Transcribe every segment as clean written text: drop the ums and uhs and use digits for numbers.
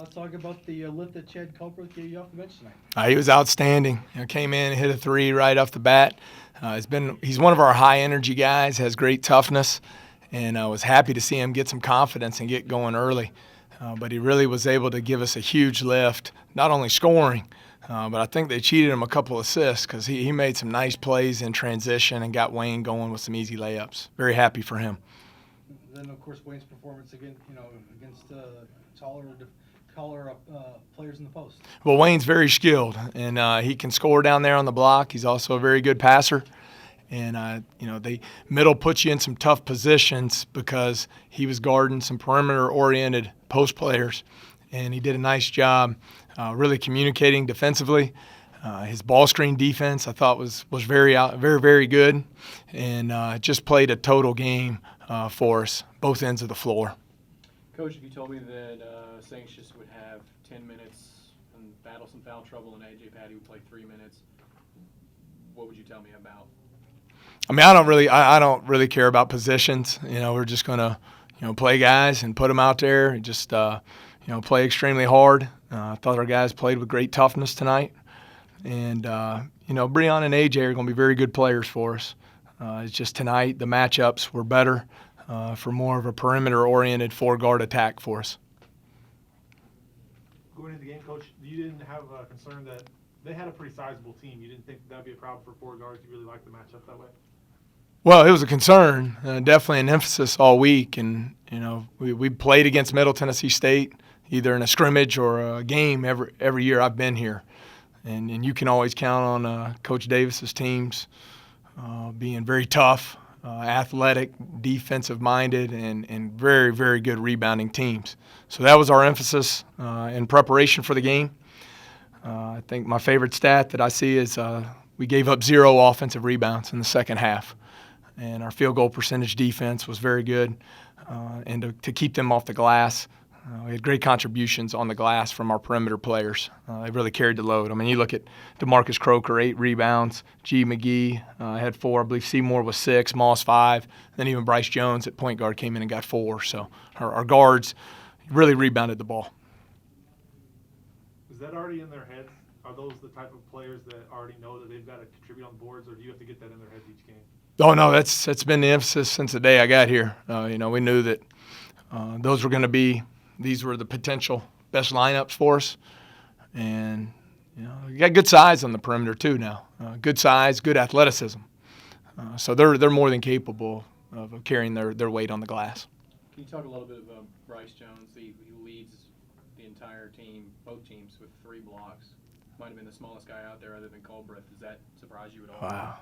let's talk about the lift that Chad Culbreth gave you off the bench tonight. He was outstanding. Came in and hit a three right off the bat. He's one of our high energy guys. Has great toughness, and I was happy to see him get some confidence and get going early. But he really was able to give us a huge lift, not only scoring, but I think they cheated him a couple assists because he made some nice plays in transition and got Wayne going with some easy layups. Very happy for him. Then, of course, Wayne's performance against taller players in the post. Well, Wayne's very skilled, and he can score down there on the block. He's also a very good passer. And, middle puts you in some tough positions because he was guarding some perimeter-oriented post players, and he did a nice job really communicating defensively. His ball screen defense, I thought, was very, very good, and just played a total game for us, both ends of the floor. Coach, if you told me that Sanchez would have 10 minutes and battle some foul trouble and A.J. Patty would play 3 minutes, what would you tell me about? I mean, I don't really care about positions. We're just gonna, play guys and put them out there and just, play extremely hard. I thought our guys played with great toughness tonight, and Breon and AJ are gonna be very good players for us. It's just tonight the matchups were better for more of a perimeter-oriented four-guard attack for us. Going into the game, Coach, you didn't have a concern that they had a pretty sizable team. You didn't think that would be a problem for four guards. You really liked the matchup that way? Well, it was a concern, definitely an emphasis all week. And, we played against Middle Tennessee State, either in a scrimmage or a game every year I've been here. And you can always count on Coach Davis's teams being very tough, athletic, defensive-minded, and very, very good rebounding teams. So that was our emphasis in preparation for the game. I think my favorite stat that I see is we gave up 0 offensive rebounds in the second half. And our field goal percentage defense was very good. And to keep them off the glass, we had great contributions on the glass from our perimeter players. They really carried the load. I mean, you look at DeMarcus Croker, 8 rebounds. G. McGee had 4. I believe Seymour was 6, Moss 5. Then even Bryce Jones at point guard came in and got 4. So our guards really rebounded the ball. Is that already in their heads? Are those the type of players that already know that they've got to contribute on boards, or do you have to get that in their heads each game? Oh, no, that's been the emphasis since the day I got here. We knew that those were going to be – these were the potential best lineups for us. And, you got good size on the perimeter too now. Good size, good athleticism. So they're more than capable of carrying their weight on the glass. Can you talk a little bit about Bryce Jones? He leads the entire team, both teams, with 3 blocks. Might have been the smallest guy out there other than Culbreth. Does that surprise you at all? Wow.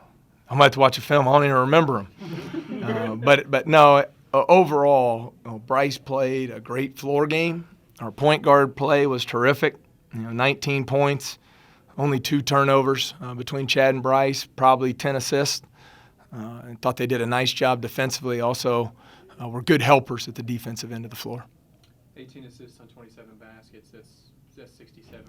I might have to watch a film. I don't even remember him. But no, overall, Bryce played a great floor game. Our point guard play was terrific. 19 points, only 2 turnovers between Chad and Bryce, probably 10 assists. I thought they did a nice job defensively. Also, were good helpers at the defensive end of the floor. 18 assists on 27 baskets. That's 67%.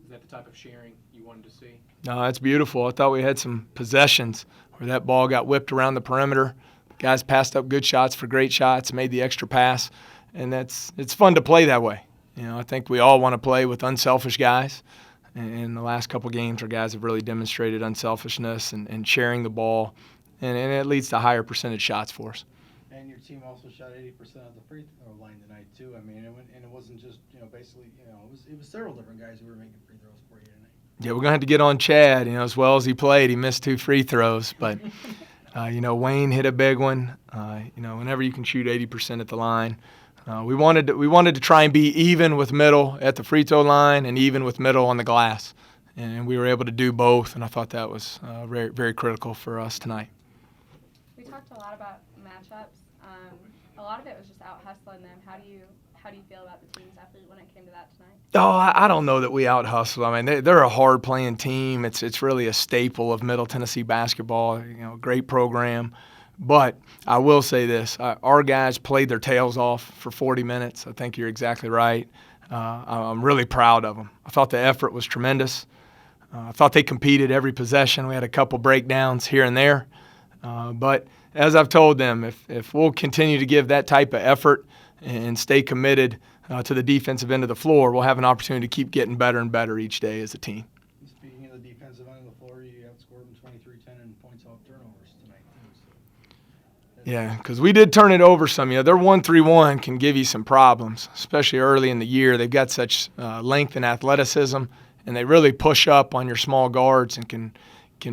Is that the type of sharing you wanted to see? No, that's beautiful. I thought we had some possessions where that ball got whipped around the perimeter. Guys passed up good shots for great shots, made the extra pass, and it's fun to play that way. I think we all want to play with unselfish guys. And in the last couple games, our guys have really demonstrated unselfishness and sharing the ball, and it leads to higher percentage shots for us. And your team also shot 80% of the free throw line tonight too. I mean, and it wasn't just basically it was several different guys who were making free throws for you tonight. Yeah, we're gonna have to get on Chad. As well as he played, he missed 2 free throws, but Wayne hit a big one. Whenever you can shoot 80% at the line, we wanted to try and be even with Middle at the free throw line and even with Middle on the glass, and we were able to do both. And I thought that was very, very critical for us tonight. We talked a lot about matchups. A lot of it was just out hustling them. How do you feel about the team's effort when it came to that tonight? Oh, I don't know that we out hustle. I mean, they're a hard playing team. It's really a staple of Middle Tennessee basketball. Great program. But I will say this: our guys played their tails off for 40 minutes. I think you're exactly right. I'm really proud of them. I thought the effort was tremendous. I thought they competed every possession. We had a couple breakdowns here and there, but as I've told them, if we'll continue to give that type of effort and stay committed, to the defensive end of the floor, we'll have an opportunity to keep getting better and better each day as a team. Speaking of the defensive end of the floor, you outscored them 23-10 in points off turnovers tonight, too. So Yeah, because we did turn it over some. Their 1-3-1 can give you some problems, especially early in the year. They've got such length and athleticism, and they really push up on your small guards and can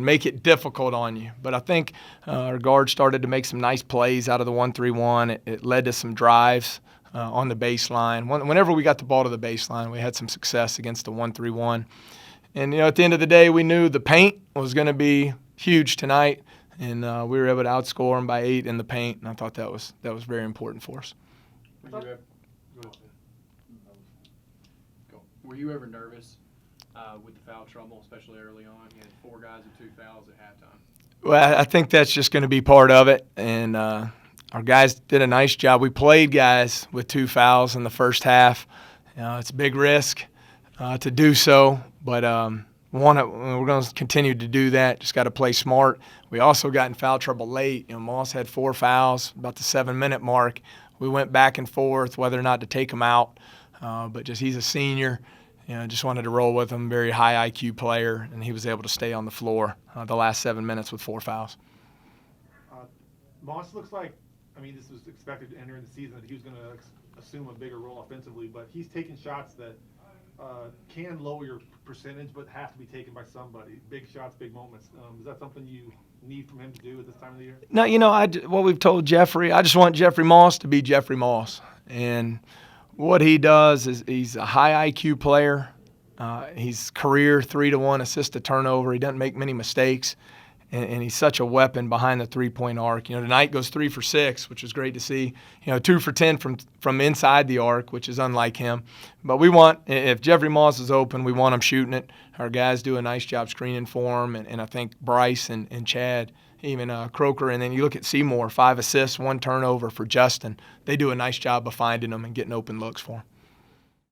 make it difficult on you. But I think our guards started to make some nice plays out of the 1-3-1. It led to some drives on the baseline. Whenever we got the ball to the baseline, we had some success against the 1-3-1. And, at the end of the day, we knew the paint was going to be huge tonight, and we were able to outscore them by 8 in the paint, and I thought that was very important for us. Were you ever nervous with the foul trouble, especially early on? You had 4 guys with 2 fouls at halftime. Well, I think that's just going to be part of it, and our guys did a nice job. We played guys with 2 fouls in the first half. It's a big risk to do so, but we're going to continue to do that. Just got to play smart. We also got in foul trouble late. Moss had 4 fouls about the 7-minute mark. We went back and forth whether or not to take him out, but he's a senior. Just wanted to roll with him. Very high IQ player, and he was able to stay on the floor the last 7 minutes with 4 fouls. Moss looks like, this was expected entering the season that he was going to assume a bigger role offensively, but he's taking shots that can lower your percentage, but have to be taken by somebody. Big shots, big moments. Is that something you need from him to do at this time of the year? No, what we've told Jeffrey, I just want Jeffrey Moss to be Jeffrey Moss. And what he does is he's a high IQ player. He's career 3-to-1 assist to turnover. He doesn't make many mistakes. And he's such a weapon behind the three-point arc. Tonight goes 3 for 6, which is great to see. 2 for 10 from inside the arc, which is unlike him. But if Jeffrey Moss is open, we want him shooting it. Our guys do a nice job screening for him, and I think Bryce and Chad, even Croker, and then you look at Seymour, 5 assists, 1 turnover for Justin. They do a nice job of finding them and getting open looks for him.